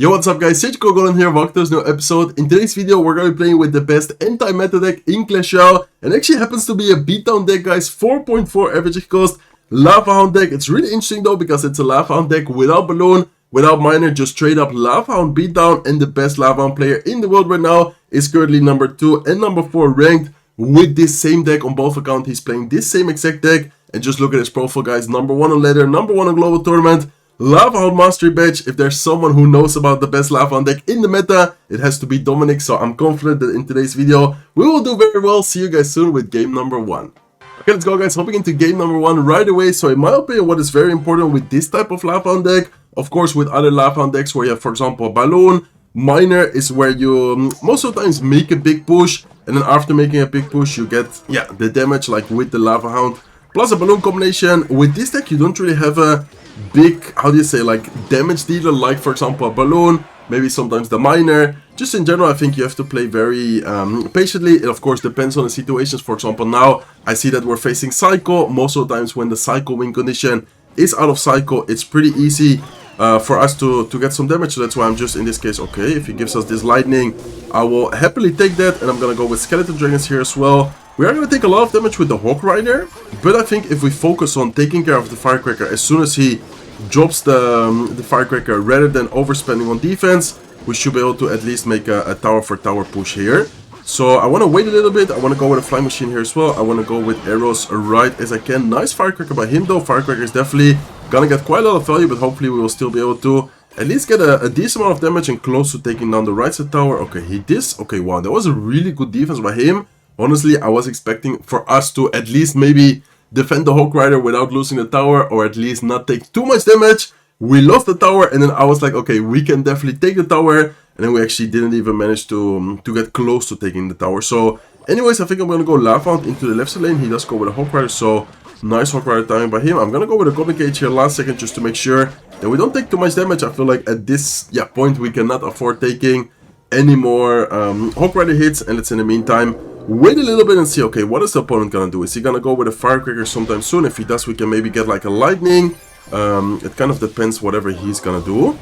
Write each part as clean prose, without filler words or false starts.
Yo, what's up guys, it's Goblin here, welcome to this new episode. In today's video, we're going to be playing with the best anti-meta deck in Clash Royale. And actually happens to be a beatdown deck, guys, 4.4 average cost, Lava Hound deck. It's really interesting though, because it's a Lava Hound deck without Balloon, without Miner, just straight up Lava Hound beatdown. And the best Lava Hound player in the world right now is currently number 2 and number 4 ranked with this same deck on both accounts. He's playing this same exact deck. And just look at his profile, guys, number 1 on ladder, number 1 on global tournament. Lava Hound Mastery Badge. If there's someone who knows about the best Lava Hound deck in the meta, it has to be Dominic. So I'm confident that in today's video, we will do very well. See you guys soon with game number 1. Okay, let's go guys, hopping into game number 1 right away. So in my opinion, what is very important with this type of Lava Hound deck, of course with other Lava Hound decks where you have, for example, Balloon, Miner is where you most of the times make a big push. And then after making a big push, you get, the damage like with the Lava Hound. Plus a Balloon combination. With this deck, you don't really have a big, how do you say, like damage dealer, like for example a Balloon, maybe sometimes the Miner. Just in general, I think you have to play very patiently. It of course depends on the situations. For example, now I see that we're facing Cycle. Most of the times when the Cycle win condition is out of Cycle, it's pretty easy for us to get some damage. So that's why I'm just in this case, okay, if he gives us this Lightning, I will happily take that. And I'm gonna go with Skeleton Dragons here as well. We are going to take a lot of damage with the Hawk Rider, but I think if we focus on taking care of the Firecracker as soon as he drops the Firecracker rather than overspending on defense, we should be able to at least make a tower for tower push here. So I want to wait a little bit. I want to go with a Flying Machine here as well. I want to go with arrows right as I can. Nice Firecracker by him though. Firecracker is definitely going to get quite a lot of value, but hopefully we will still be able to at least get a decent amount of damage and close to taking down the right side tower. Okay, he did. Okay, wow, that was a really good defense by him. Honestly, I was expecting for us to at least maybe defend the Hawk Rider without losing the tower, or at least not take too much damage. We lost the tower, and then I was like, okay, we can definitely take the tower. And then we actually didn't even manage to get close to taking the tower. So anyways, I think I'm going to go Lava Hound into the left side lane. He does go with a Hawk Rider, so nice Hawk Rider timing by him. I'm going to go with a Goblin Cage here last second just to make sure that we don't take too much damage. I feel like at this point we cannot afford taking any more Hawk Rider hits. And let's in the meantime wait a little bit and see, okay, what is the opponent gonna do? Is he gonna go with a Firecracker sometime soon? If he does, we can maybe get like a Lightning. It kind of depends whatever he's gonna do.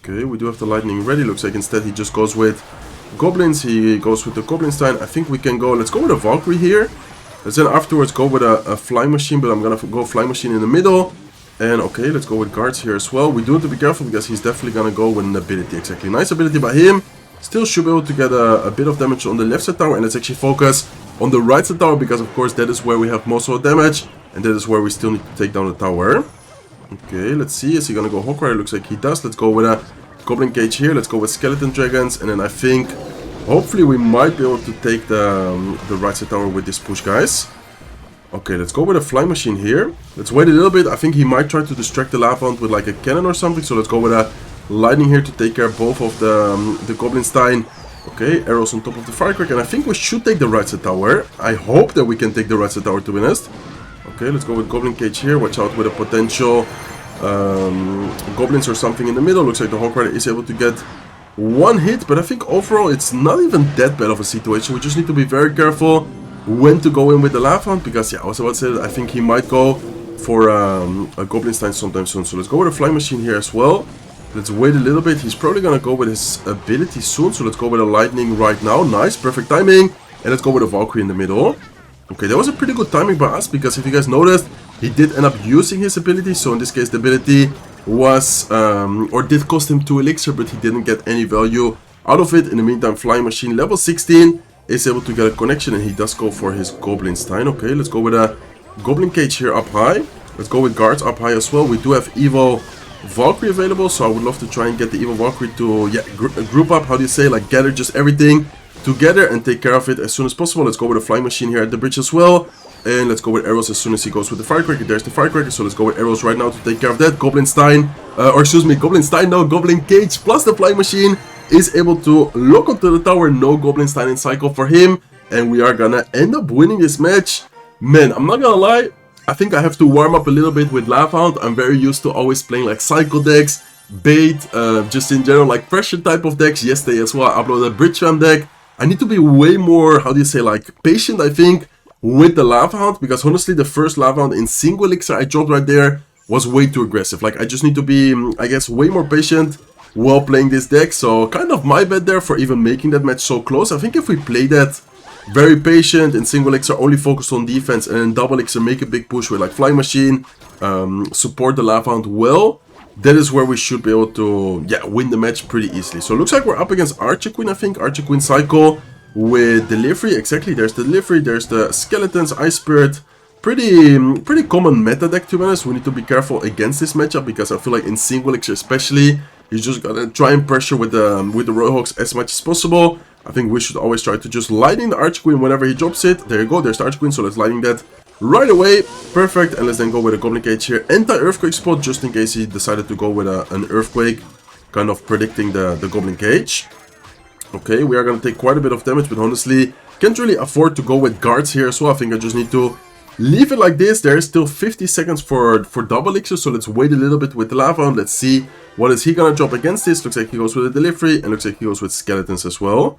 Okay, we do have the Lightning ready. Looks like instead he just goes with Goblins. He goes with the Goblin Stein. I think we can go, let's go with a Valkyrie here. Let's then afterwards go with a Flying Machine, but I'm gonna go Flying Machine in the middle. And okay, let's go with Guards here as well. We do have to be careful because he's definitely gonna go with an ability. Exactly, nice ability by him. Still should be able to get a bit of damage on the left side tower, and let's actually focus on the right side tower because of course that is where we have most of the damage, and that is where we still need to take down the tower. Okay, let's see, is he gonna go Hawk Rider? Looks like he does. Let's go with a Goblin Cage here, let's go with Skeleton Dragons, and then I think hopefully we might be able to take the right side tower with this push, guys. Okay, let's go with a Flying Machine here. Let's wait a little bit. I think he might try to distract the Lava Hound with like a cannon or something, so let's go with a Lightning here to take care of both of the Goblin Stein. Okay, arrows on top of the Firecracker, and I think we should take the right side tower. I hope that we can take the right side tower, to be honest. Okay, let's go with Goblin Cage here. Watch out with a potential Goblins or something in the middle. Looks like the Hawk Rider is able to get one hit, but I think overall it's not even that bad of a situation. We just need to be very careful when to go in with the Lava Hound, because I was about to say that I think he might go for a Goblin Stein sometime soon. So let's go with a Flying Machine here as well. Let's wait a little bit. He's probably gonna go with his ability soon, so let's go with a Lightning right now. Nice, perfect timing. And let's go with a Valkyrie in the middle. Okay, that was a pretty good timing by us, because if you guys noticed, he did end up using his ability. So in this case, the ability was, or did cost him 2 elixir, but he didn't get any value out of it. In the meantime, Flying Machine level 16 is able to get a connection, and he does go for his Goblin Stein. Okay, let's go with a Goblin Cage here up high. Let's go with Guards up high as well. We do have Evo Valkyrie available, so I would love to try and get the Evil Valkyrie to group up, how do you say, like gather just everything together and take care of it as soon as possible. Let's go with a Flying Machine here at the bridge as well, and let's go with arrows as soon as he goes with the Firecracker. There's the Firecracker, so let's go with arrows right now to take care of that. Goblin Stein, or excuse me, Goblin Stein, no, Goblin Cage plus the Flying Machine is able to lock onto the tower. No Goblin Stein in cycle for him, and we are gonna end up winning this match. Man, I'm not gonna lie, I think I have to warm up a little bit with Lava Hound. I'm very used to always playing like cycle decks, bait, just in general like pressure type of decks. Yesterday as well I uploaded a bridge ram deck. I need to be way more, how do you say, like patient, I think, with the Lava Hound, because honestly the first Lava Hound in single elixir I dropped right there was way too aggressive. Like I just need to be, I guess, way more patient while playing this deck. So kind of my bad there for even making that match so close. I think if we play that very patient and single elixir only focused on defense, and then double elixir make a big push with like Flying Machine, support the Lava Hound well, that is where we should be able to, yeah, win the match pretty easily. So it looks like we're up against Archer Queen, I think. Archer Queen Cycle with Delivery. Exactly, there's the Delivery, there's the Skeletons, Ice Spirit. Pretty common meta deck, to be honest. We need to be careful against this matchup because I feel like in single elixir especially, you just gotta try and pressure with the Royal Hawks as much as possible. I think we should always try to just lightning the Archer Queen whenever he drops it. There you go, there's the Archer Queen, so let's lightning that right away. Perfect, and let's then go with a Goblin Cage here. Anti-Earthquake spot, just in case he decided to go with an Earthquake, kind of predicting the Goblin Cage. Okay, we are going to take quite a bit of damage, but honestly, can't really afford to go with guards here as well. I think I just need to leave it like this. There is still 50 seconds for double elixir, so let's wait a little bit with the Lava Hound. Let's see what is he going to drop against this. Looks like he goes with a Delivery, and looks like he goes with Skeletons as well.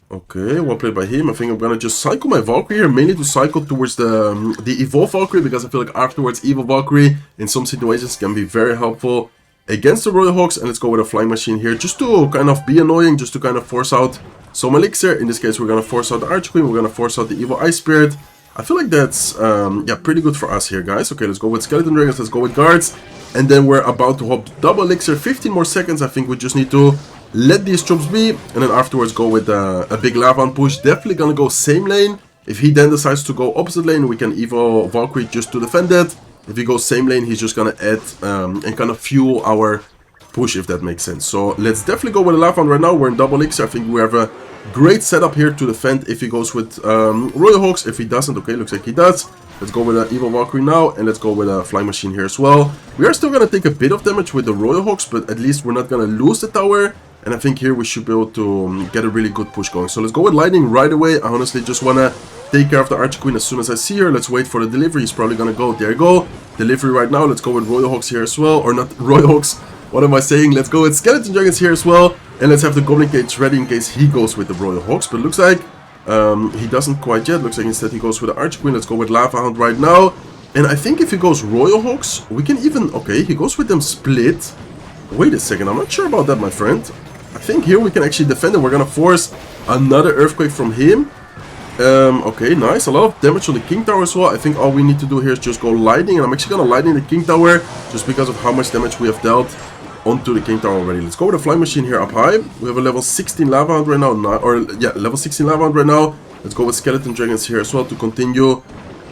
Okay, well played by him. I think I'm gonna just cycle my Valkyrie here, mainly to cycle towards the Evolve Valkyrie, because I feel like afterwards Evil Valkyrie in some situations can be very helpful against the Royal Hawks. And let's go with a Flying Machine here, just to kind of be annoying, just to kind of force out some elixir. In this case, we're gonna force out the Archer Queen, we're gonna force out the Evil Ice Spirit. I feel like that's, yeah, pretty good for us here, guys. Okay, let's go with Skeleton Dragons, let's go with guards. And then we're about to hop double elixir, 15 more seconds. I think we just need to let these troops be, and then afterwards go with a big Lava Hound push. Definitely gonna go same lane. If he then decides to go opposite lane, we can Evo Valkyrie just to defend it. If he goes same lane, he's just gonna add and kind of fuel our push, if that makes sense. So let's definitely go with a Lava Hound right now. We're in double elixir. I think we have a great setup here to defend if he goes with Royal Hawks. If he doesn't, okay, looks like he does. Let's go with an Evil Valkyrie now, and let's go with a Flying Machine here as well. We are still gonna take a bit of damage with the Royal Hawks, but at least we're not gonna lose the tower. And I think here we should be able to get a really good push going. So let's go with Lightning right away. I honestly just want to take care of the Archer Queen as soon as I see her. Let's wait for the Delivery. He's probably going to go. There you go. Delivery right now. Let's go with Royal Hawks here as well. Or not Royal Hawks. What am I saying? Let's go with Skeleton Dragons here as well. And let's have the Goblin Cage ready in case he goes with the Royal Hawks. But it looks like he doesn't quite yet. Looks like instead he goes with the Archer Queen. Let's go with Lava Hound right now. And I think if he goes Royal Hawks, we can even... Okay, he goes with them split. Wait a second. I'm not sure about that, my friend. I think here we can actually defend it. We're gonna force another Earthquake from him. Okay, nice. A lot of damage on the King Tower as well. I think all we need to do here is just go Lightning. And I'm actually gonna Lightning the King Tower just because of how much damage we have dealt onto the King Tower already. Let's go with a Flying Machine here up high. We have a level 16 Lava Hound right now. Level 16 Lava Hound right now. Let's go with Skeleton Dragons here as well to continue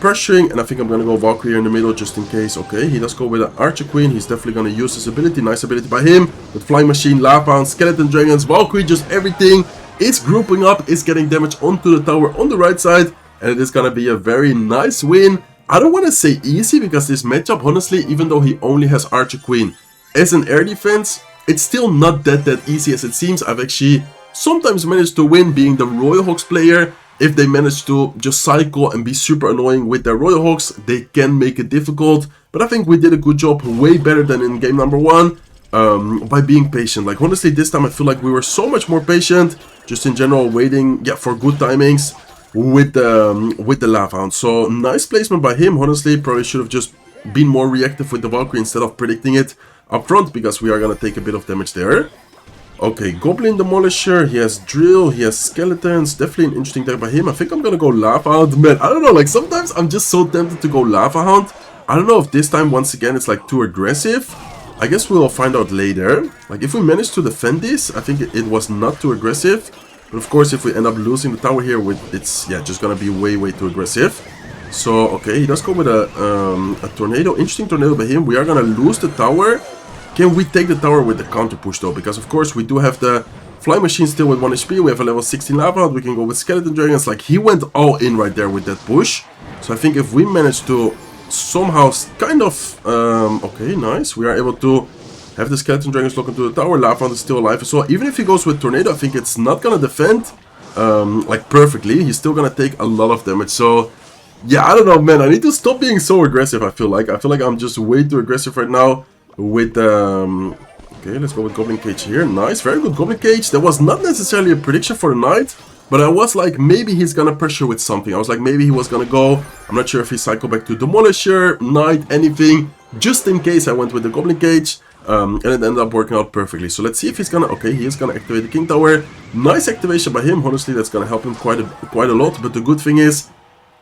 pressuring, and I think I'm gonna go Valkyrie here in the middle just in case. Okay, he does go with an Archer Queen. He's definitely gonna use his ability. Nice ability by him. With Flying Machine, Lava Hound, Skeleton Dragons, Valkyrie, just everything is grouping up, is getting damage onto the tower on the right side, and it is gonna be a very nice win. I don't want to say easy because this matchup, honestly, even though he only has Archer Queen as an air defense, it's still not that easy as it seems. I've actually sometimes managed to win being the Royal Hawks player. If they manage to just cycle and be super annoying with their Royal Hawks, they can make it difficult. But I think we did a good job, way better than in game number 1, by being patient. Like, honestly, this time I feel like we were so much more patient, just in general, waiting, yeah, for good timings with the Lava Hound. So, nice placement by him. Honestly, probably should have just been more reactive with the Valkyrie instead of predicting it up front, because we are going to take a bit of damage there. Okay, Goblin Demolisher, he has Drill, he has Skeletons, definitely an interesting deck by him. I think I'm gonna go Lava Hound. Man, I don't know, like sometimes I'm just so tempted to go Lava Hound. I don't know if this time, once again, it's like too aggressive. I guess we'll find out later. Like, if we manage to defend this, I think it was not too aggressive. But of course, if we end up losing the tower here, it's, yeah, just gonna be way too aggressive. So, okay, he does go with a Tornado. Interesting Tornado by him. We are gonna lose the tower. Can we take the tower with the counter push though? Because of course we do have the Flying Machine still with 1 HP. We have a level 16 Lava Hound. We can go with Skeleton Dragons. Like, he went all in right there with that push. So I think if we manage to somehow kind of... okay, nice. We are able to have the Skeleton Dragons look into the tower. Lava Hound is still alive as well. Even if he goes with Tornado, I think it's not gonna defend like perfectly. He's still gonna take a lot of damage. So yeah, I don't know, man. I need to stop being so aggressive, I feel like. I'm just way too aggressive right now. With okay, let's go with Goblin Cage here. Nice, very good Goblin Cage. That was not necessarily a prediction for the night, but I was like, maybe he's gonna pressure with something. I was like, maybe he was gonna go. I'm not sure if he cycled back to Demolisher, Knight, anything. Just in case I went with the Goblin Cage. and it ended up working out perfectly. So let's see if he's gonna, okay, he is gonna activate the King Tower. Nice activation by him. Honestly, that's gonna help him quite a lot. But the good thing is,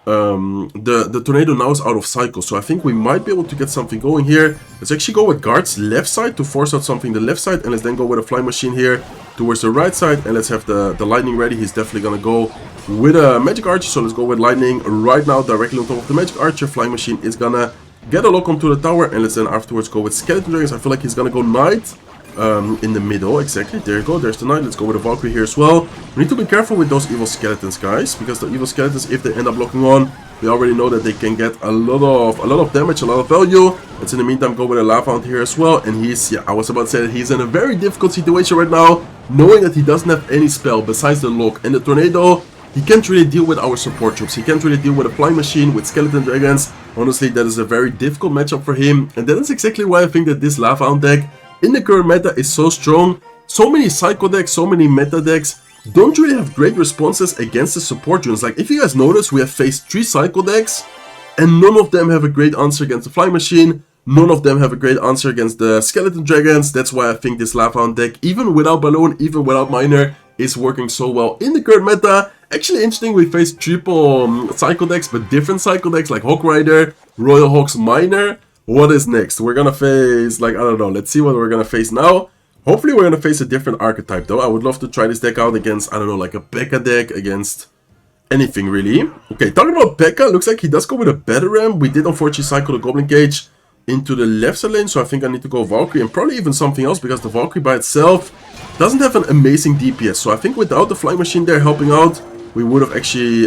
the tornado now is out of cycle, so I think we might be able to get something going here. Let's actually go with guards left side to force out something the left side, and let's then go with a flying machine here towards the right side, and let's have the lightning ready. He's definitely gonna go with a magic archer, so let's go with lightning right now directly on top of the magic archer. Flying machine is gonna get a lock onto the tower, and let's then afterwards go with skeleton dragons. I feel like he's gonna go knight in the middle. Exactly, there you go, there's the knight. Let's go with a Valkyrie here as well. We need to be careful with those evil skeletons, guys, because the evil skeletons, if they end up locking on, we already know that they can get a lot of damage, a lot of value. Let's in the meantime go with a lava hound here as well, and he's, yeah, I was about to say that he's in a very difficult situation right now, knowing that he doesn't have any spell besides the lock and the tornado. He can't really deal with our support troops. He can't really deal with a flying machine, with skeleton dragons. Honestly, that is a very difficult matchup for him, and that is exactly why I think that this lava hound deck in the current meta is so strong. So many psycho decks, so many meta decks don't really have great responses against the support units. Like, if you guys notice, we have faced 3 psycho decks, and none of them have a great answer against the flying machine. None of them have a great answer against the skeleton dragons. That's why I think this lava hound deck, even without balloon, even without miner, is working so well in the current meta. Actually interesting, we faced triple psycho decks, but different psycho decks like Hawk Rider, Royal Hawks, Miner. What is next? We're gonna face, like, I don't know, let's see what we're gonna face now. Hopefully we're gonna face a different archetype though. I would love to try this deck out against, I don't know, like a Pekka deck, against anything really. Okay, talking about Pekka, looks like he does go with a Battleram. We did unfortunately cycle the Goblin Cage into the left side lane, so I think I need to go Valkyrie and probably even something else, because the Valkyrie by itself doesn't have an amazing DPS. So I think without the flying machine there helping out, we would have actually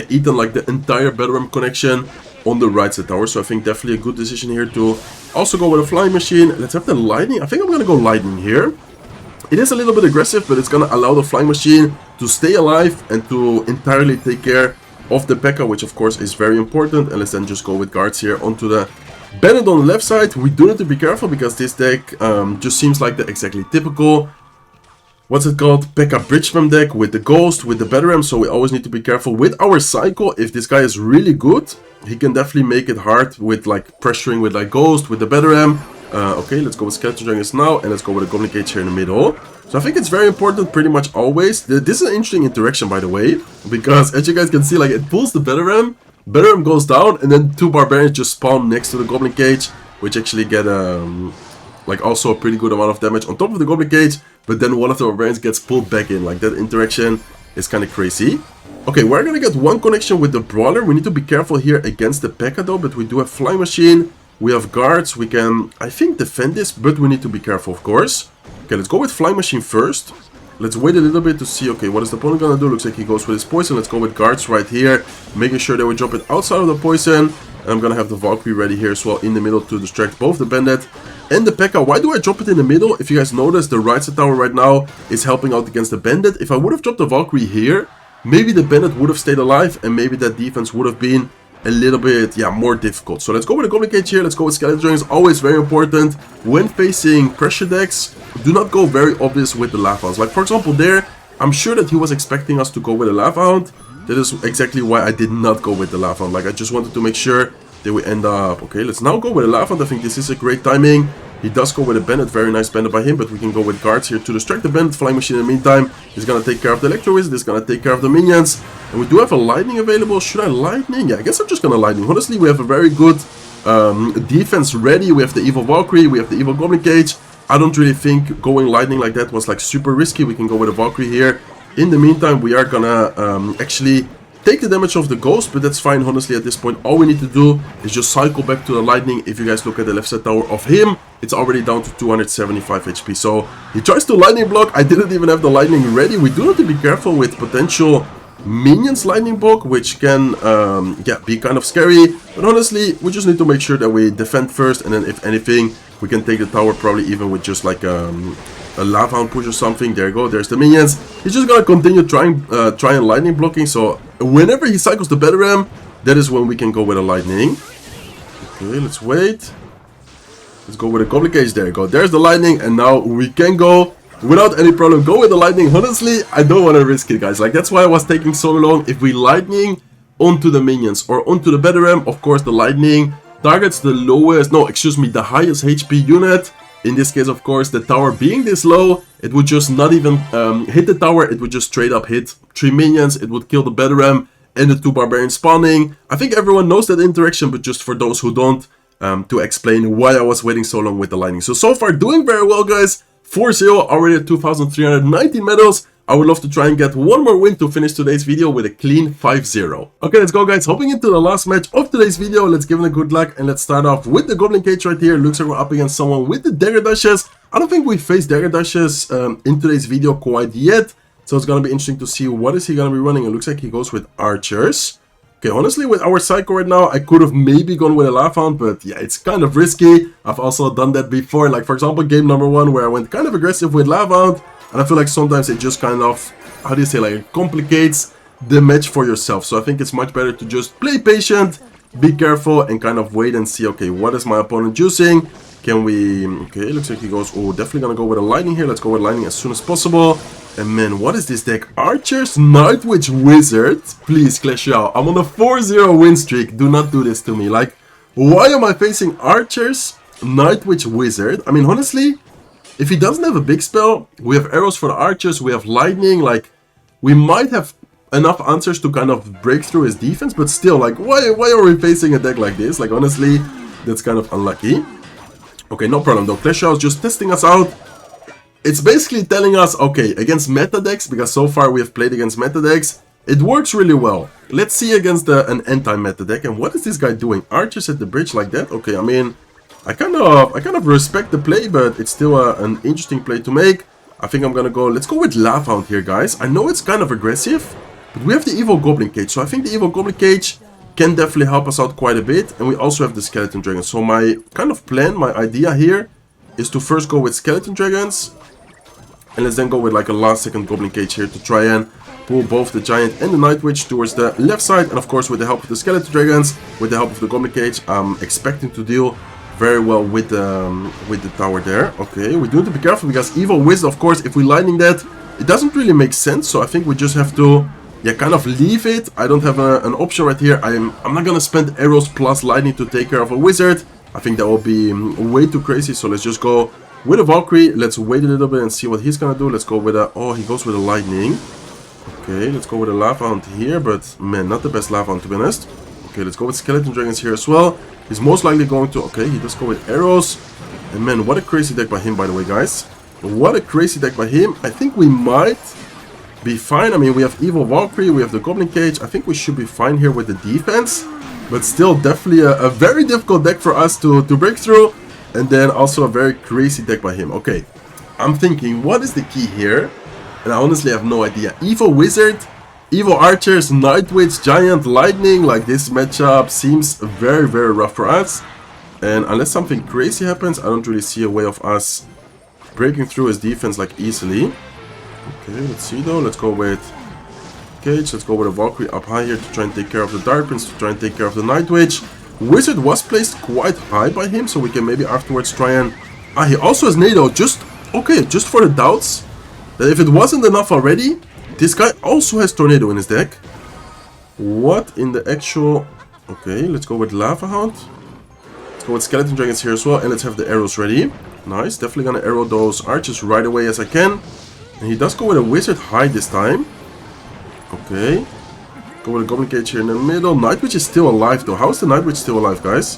eaten like the entire Battleram connection on the right side tower. So I think definitely a good decision here to also go with a flying machine. Let's have the lightning. I think I'm gonna go lightning here. It is a little bit aggressive, but it's gonna allow the flying machine to stay alive and to entirely take care of the Pekka, which of course is very important. And let's then just go with guards here onto the bandit on the left side. We do need to be careful, because this deck just seems like the exactly typical, what's it called, Pekka Bridgman deck with the Ghost, with the Battleram. So we always need to be careful with our cycle. If this guy is really good, he can definitely make it hard with like pressuring with like Ghost, with the Battleram. Okay, let's go with Skeleton Dragons now, and let's go with a Goblin Cage here in the middle. So I think it's very important pretty much always. This is an interesting interaction, by the way, because as you guys can see, like, it pulls the Battleram, Battleram goes down, and then 2 barbarians just spawn next to the Goblin Cage, which actually get like also a pretty good amount of damage on top of the Goblin Cage, but then one of the barbarians gets pulled back in. Like, that interaction is kind of crazy. Okay, we're gonna get one connection with the Brawler. We need to be careful here against the Pekka though, but we do have Flying Machine, we have guards, we can, I think, defend this, but we need to be careful, of course. Okay, let's go with Flying Machine first. Let's wait a little bit to see, okay, what is the opponent gonna do? Looks like he goes with his poison. Let's go with guards right here, making sure that we drop it outside of the poison. And I'm gonna have the Valkyrie ready here as well in the middle to distract both the Bandit and the Pekka. Why do I drop it in the middle? If you guys notice, the right side tower right now is helping out against the Bandit. If I would have dropped the Valkyrie here, maybe the Bandit would have stayed alive, and maybe that defense would have been a little bit, yeah, more difficult. So let's go with the Goblin Cage here. Let's go with Skeleton Dragons. Always very important when facing pressure decks. Do not go very obvious with the Lava Hounds. Like, for example, there, I'm sure that he was expecting us to go with a Lava Hound. That is exactly why I did not go with the Lava Hound. Like, I just wanted to make sure that we end up... Okay, let's now go with a Lava Hound. I think this is a great timing. He does go with a Bandit. Very nice Bandit by him, but we can go with guards here to distract the Bandit. Flying Machine in the meantime is going to take care of the Electro Wizard. Is going to take care of the minions. And we do have a Lightning available. Should I Lightning? Yeah, I guess I'm just going to Lightning. Honestly, we have a very good defense ready. We have the Evil Valkyrie. We have the Evil Goblin Cage. I don't really think going Lightning like that was like super risky. We can go with a Valkyrie here. In the meantime, we are going to actually take the damage of the Ghost, but that's fine. Honestly, at this point, all we need to do is just cycle back to the Lightning. If you guys look at the left side tower of him, it's already down to 275 HP. So he tries to Lightning block. I didn't even have the Lightning ready. We do have to be careful with potential minions Lightning block, which can yeah, be kind of scary. But honestly, we just need to make sure that we defend first, and then if anything, we can take the tower probably even with just like a Lava Hound push or something. There you go, there's the minions. He's just gonna continue trying Lightning blocking. So whenever he cycles the Battleram, that is when we can go with a Lightning. Okay, let's wait. Let's go with a Goblin Cage. There you go, there's the Lightning, and now we can go without any problem. Go with the Lightning. Honestly, I don't want to risk it, guys. Like, that's why I was taking so long. If we Lightning onto the minions or onto the Battleram, of course the Lightning targets the lowest, no, excuse me, the highest HP unit In this case, of course, the tower being this low, it would just not even hit the tower. It would just straight up hit 3 minions. It would kill the Bedram and the 2 barbarians spawning. I think everyone knows that interaction, but just for those who don't, to explain why I was waiting so long with the lightning. So far doing very well, guys. 4-0, already at 2,319 medals. I would love to try and get one more win to finish today's video with a clean 5-0. Okay, let's go, guys. Hopping into the last match of today's video. Let's give it a good luck and let's start off with the Goblin Cage right here. Looks like we're up against someone with the dagger dashes. I don't think we faced dagger dashes in today's video quite yet. So it's going to be interesting to see what is he going to be running. It looks like he goes with archers. Okay, honestly, with our Psycho right now, I could have maybe gone with a Lava Hound, but yeah, it's kind of risky. I've also done that before, like for example, game number 1, where I went kind of aggressive with Lava Hound, and I feel like sometimes it just kind of, how do you say, like it complicates the match for yourself. So I think it's much better to just play patient, be careful, and kind of wait and see, okay, what is my opponent using? Can we, okay, looks like he goes, oh, definitely gonna go with a lightning here. Let's go with lightning as soon as possible. And man, what is this deck? Archers, Night Witch, Wizard. Please, Clash Royale. I'm on a 4-0 win streak. Do not do this to me. Like, why am I facing Archers, Night Witch, Wizard? I mean, honestly, if he doesn't have a big spell, we have arrows for the Archers, we have lightning. Like, we might have enough answers to kind of break through his defense, but still, like, why are we facing a deck like this? Like, honestly, that's kind of unlucky. Okay, no problem though. Clash Royale is just testing us out. It's basically telling us, okay, against meta decks, because so far we have played against meta decks, it works really well. Let's see against an anti-meta deck. And what is this guy doing? Archers at the bridge like that? Okay, I mean, I kind of respect the play, but it's still an interesting play to make. I think I'm gonna go, let's go with Lava Hound here, guys. I know it's kind of aggressive, but we have the Evil Goblin Cage. So I think the Evil Goblin Cage can definitely help us out quite a bit. And we also have the Skeleton Dragon. So my kind of plan, my idea here, is to first go with Skeleton Dragons. And let's then go with like a last second Goblin Cage here to try and pull both the Giant and the Night Witch towards the left side. And of course, with the help of the Skeleton Dragons, with the help of the Goblin Cage, I'm expecting to deal very well with the tower there. Okay, we do need to be careful because Evil Wizard, of course, if we lightning that, it doesn't really make sense. So I think we just have to, yeah, kind of leave it. I don't have an option right here. I'm not gonna spend arrows plus lightning to take care of a wizard. I think that will be way too crazy. So let's just go with a Valkyrie. Let's wait a little bit and see what he's gonna do. Let's go with a, oh, he goes with a lightning. Okay, let's go with a Lava Hound here, but man, not the best Lava Hound to be honest. Okay, let's go with Skeleton Dragons here as well. He's most likely going to, okay, he does go with arrows. And man, what a crazy deck by him, by the way, guys. What a crazy deck by him. I think we might be fine. I mean, we have Evil Valkyrie, we have the Goblin Cage. I think we should be fine here with the defense. But still, definitely a very difficult deck for us to break through. And then also a very crazy deck by him. Okay, I'm thinking, what is the key here? And I honestly have no idea. Evil Wizard, Evil Archers, Night Witch, Giant, Lightning. Like, this matchup seems very, very rough for us. And unless something crazy happens, I don't really see a way of us breaking through his defense like easily. Okay, let's see though. Let's go with Cage. Let's go with a Valkyrie up high here to try and take care of the Dark Prince, to try and take care of the Night Witch. Wizard was placed quite high by him, so we can maybe afterwards try and... Ah, he also has Nado, just... Okay, just for the doubts, that if it wasn't enough already, this guy also has Tornado in his deck. What in the actual... Okay, let's go with Lava Hound. Let's go with Skeleton Dragons here as well, and let's have the arrows ready. Nice, definitely gonna arrow those archers right away as I can. And he does go with a Wizard high this time. Okay. Go with a Goblin Cage here in the middle. Night Witch is still alive though. How is the Night Witch still alive, guys?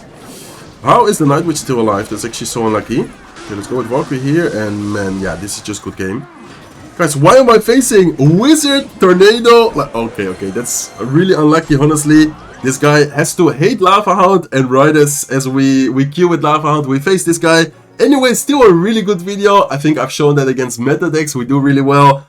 How is the Night Witch still alive? That's actually so unlucky. Okay, let's go with Valkyrie here. And man, yeah, this is just good game. Guys, why am I facing Wizard, Tornado? Like, okay, that's really unlucky, honestly. This guy has to hate Lava Hound. And right as we queue with Lava Hound, we face this guy. Anyway, still a really good video. I think I've shown that against meta decks we do really well.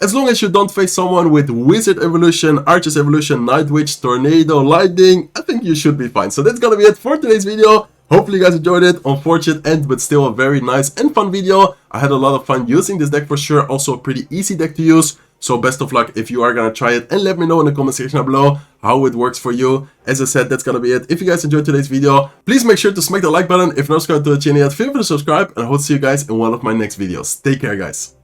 As long as you don't face someone with Wizard Evolution, Archer's Evolution, Night Witch, Tornado, Lightning, I think you should be fine. So that's gonna be it for today's video. Hopefully you guys enjoyed it. Unfortunate end, but still a very nice and fun video. I had a lot of fun using this deck for sure. Also a pretty easy deck to use. So best of luck if you are gonna try it, and let me know in the comment section down below how it works for you. As I said, that's gonna be it. If you guys enjoyed today's video, please make sure to smack the like button. If not subscribed to the channel yet, feel free to subscribe, and I hope to see you guys in one of my next videos. Take care, guys.